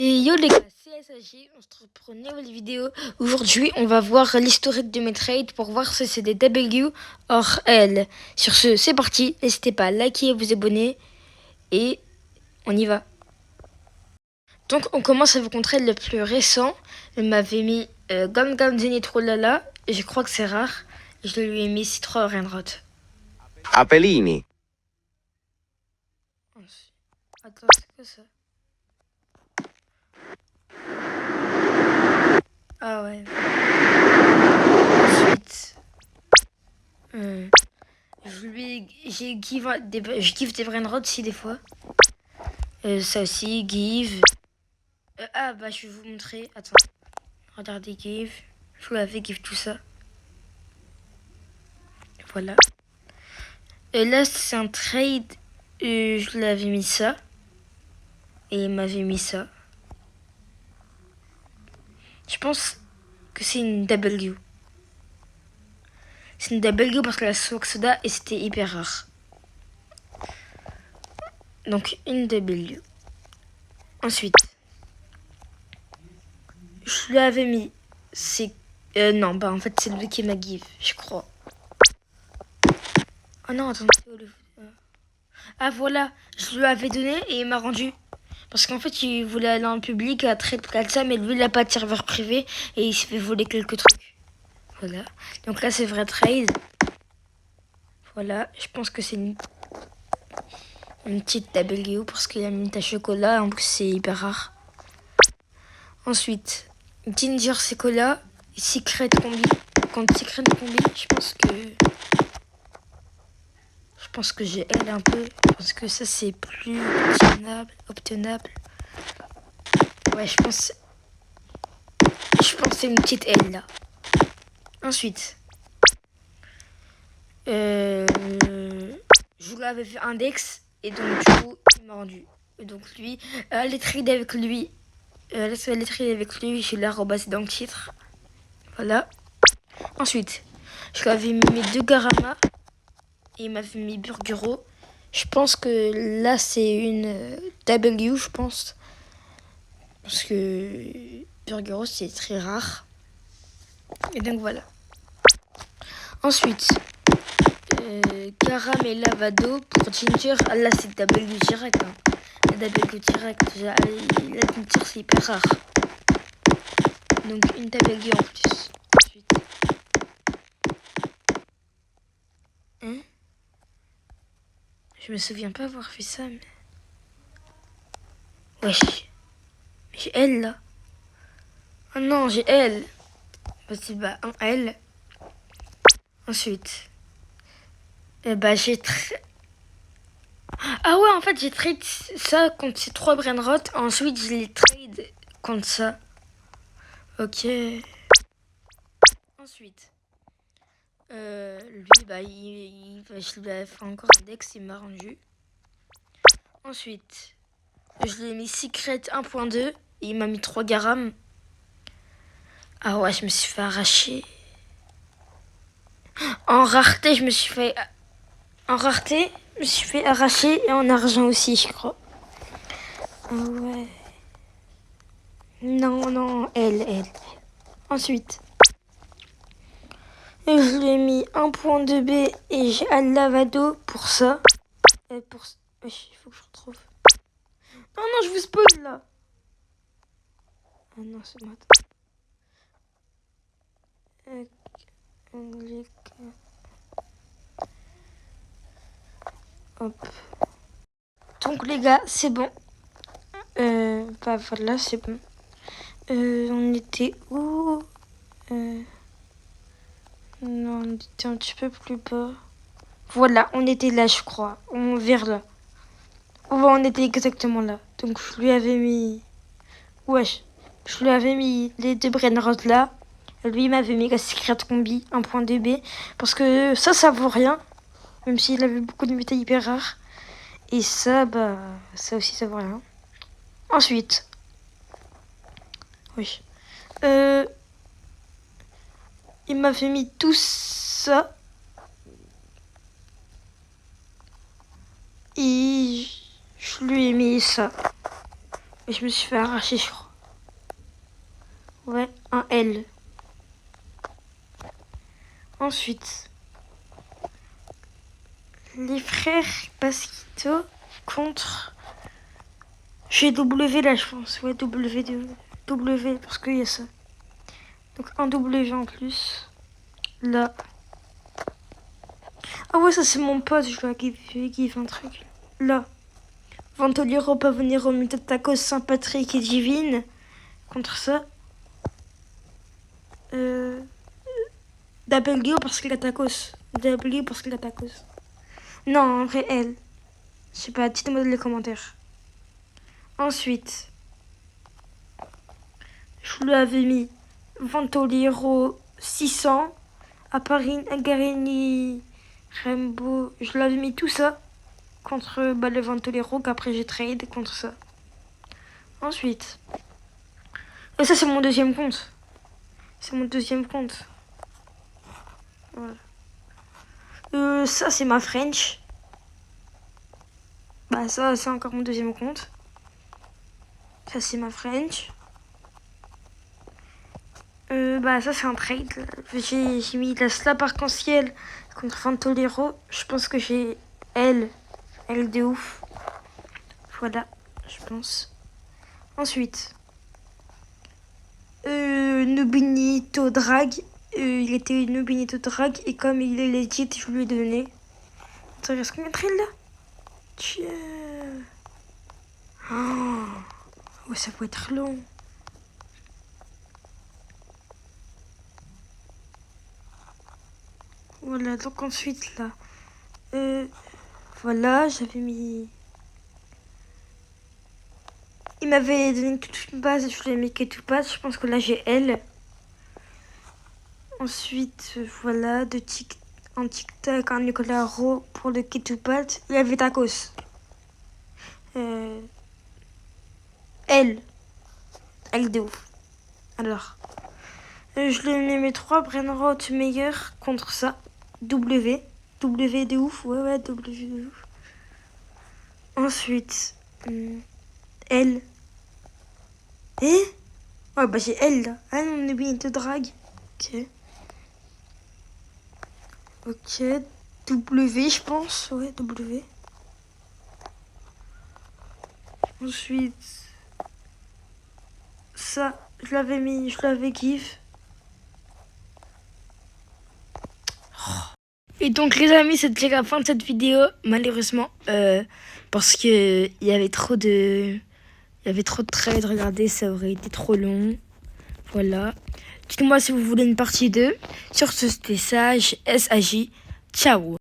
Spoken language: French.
Et yo les gars, c'est SAG, on se retrouve pour une nouvelle vidéo. Aujourd'hui, on va voir l'historique de mes trades pour voir si c'est des W or L. Sur ce, c'est parti. N'hésitez pas à liker et vous abonner. Et on y va. Donc, on commence avec mon trade le plus récent. Il m'avait mis Gam Gam Zenith Trollala. Et je crois que c'est rare. Je lui ai mis Citra Renrot. Apellini. Attends, c'est quoi ça? Ah ouais. Ensuite, je give des brainrots aussi des fois. Ça aussi, give. Ah bah je vais vous montrer. Attends. Regardez give. Je vous l'avais give tout ça. Voilà. Et là c'est un trade. Je l'avais mis ça. Et il m'avait mis ça. Je pense que c'est une W. C'est une W parce que la Swag Soda et c'était hyper rare. Donc une W. Ensuite, je lui avais mis. C'est. Non, bah en fait c'est lui qui m'a give, je crois. Oh non, attends. Ah voilà, je lui avais donné et il m'a rendu. Parce qu'en fait, il voulait aller en public à trade Kalsa, mais lui, il n'a pas de serveur privé et il s'est fait voler quelques trucs. Voilà. Donc là, c'est vrai trade. Voilà, je pense que c'est une petite W parce qu'il a mis ta chocolat. En plus, c'est hyper rare. Ensuite, Ginger Secola, Secret Combi. Contre Secret Combi, je pense que j'ai L un peu. Parce que ça, c'est plus obtenable. Ouais, je pense que c'est une petite L là. Ensuite, je vous l'avais fait index et donc du coup il m'a rendu. Et donc lui, les trades avec lui, je l'ai rebassé dans le titre. Voilà. Ensuite, je lui avais mis mes deux Garama et il m'avait mis Burgero. Je pense que là c'est une W, je pense. Parce que Burgero c'est très rare. Et donc voilà. Ensuite, Caram et Lavado pour Ginger. Ah là c'est W direct. Hein. La W direct. La Ginger c'est hyper rare. Donc une W en plus. Ensuite. Hein? Je me souviens pas avoir fait ça. Mais... Wesh. J'ai L là. Oh non, j'ai L. Vas-y, bah un L. Ensuite. J'ai Ah ouais, en fait, j'ai trade ça contre ces 3 brainrot. Ensuite, je les trade contre ça. Ok. Ensuite. Lui, je lui ai fait encore un dex, il m'a rendu. Ensuite, je lui ai mis Secret 1.2 et il m'a mis 3 garam. Ah ouais, je me suis fait arracher. En rareté, je me suis fait arracher et en argent aussi, je crois. Ah ouais. Non, elle. Ensuite, je lui ai mis 1.2B et j'ai un lavado pour ça. Il faut que je retrouve. Non, je vous spoil là. Ah non, c'est moi. Hop. Donc les gars, c'est bon. Voilà, c'est bon. On était où? Non, on était un petit peu plus bas. Voilà, on était là, je crois. Vers là. On était exactement là. Donc je lui avais mis... Wesh. Je lui avais mis les deux brainrots là. Lui, il m'avait mis la Secret Combi 1.2B. Parce que ça vaut rien. Même s'il avait beaucoup de métal hyper rares. Et ça, ça aussi, ça vaut rien. Ensuite. Oui. Il m'avait mis tout ça. Et je lui ai mis ça. Et je me suis fait arracher, je crois. Ouais, un L. Ensuite, les frères Pasquito contre GW là, je pense. Ouais, W, parce qu'il y a ça. Donc un W en plus. Là. Ah ouais, ça c'est mon pote, je dois give un truc. Là. Ventoliro peut venir au milieu de Tacos Saint-Patrick et Divine. Contre ça. W parce qu'il a Tacos. W parce qu'il a Tacos. Non, en vrai, L. Je sais pas, dites-moi dans les commentaires. Ensuite, je lui avais mis Ventoliro 600. À Paris, Garini, Rainbow. Je l'avais mis tout ça contre le Ventoliro qu'après j'ai trade contre ça. Ensuite, et ça c'est mon deuxième compte. C'est mon deuxième compte. Voilà. Ça c'est ma French. Bah ça c'est encore mon deuxième compte. Ça c'est ma French. Bah ça c'est un trade. J'ai mis la slap arc-en-ciel contre Ventoliro. Je pense que j'ai L de ouf. Voilà, je pense. Ensuite, Nubinito Drag. Il était Nubinito Drag et comme il est legit, je lui ai donné. Attends, il reste combien de trades là? Tiens. Oh, ça peut être long. Voilà, donc ensuite là. Voilà, j'avais mis. Il m'avait donné toute une base, je lui ai mis que toute base. Je pense que là j'ai L. Ensuite, voilà, en tic-tac, un Nicolas Rowe pour le Ketupat. Il y avait Tacos. L de ouf. Alors, je lui ai mis mes 3 Brainrot meilleurs contre ça. W de ouf. Ouais, W de ouf. Ensuite, L. Ouais, bah j'ai L là. Ah non, on est bien de drag. Ok, W, je pense. Ouais, W. Ensuite, ça, je l'avais give. Et donc les amis, c'était la fin de cette vidéo, malheureusement, parce que il y avait trop de trades. Regardez, ça aurait été trop long. Voilà. Dites-moi si vous voulez une partie 2. Sur ce, c'était Sage, SAJ. Ciao.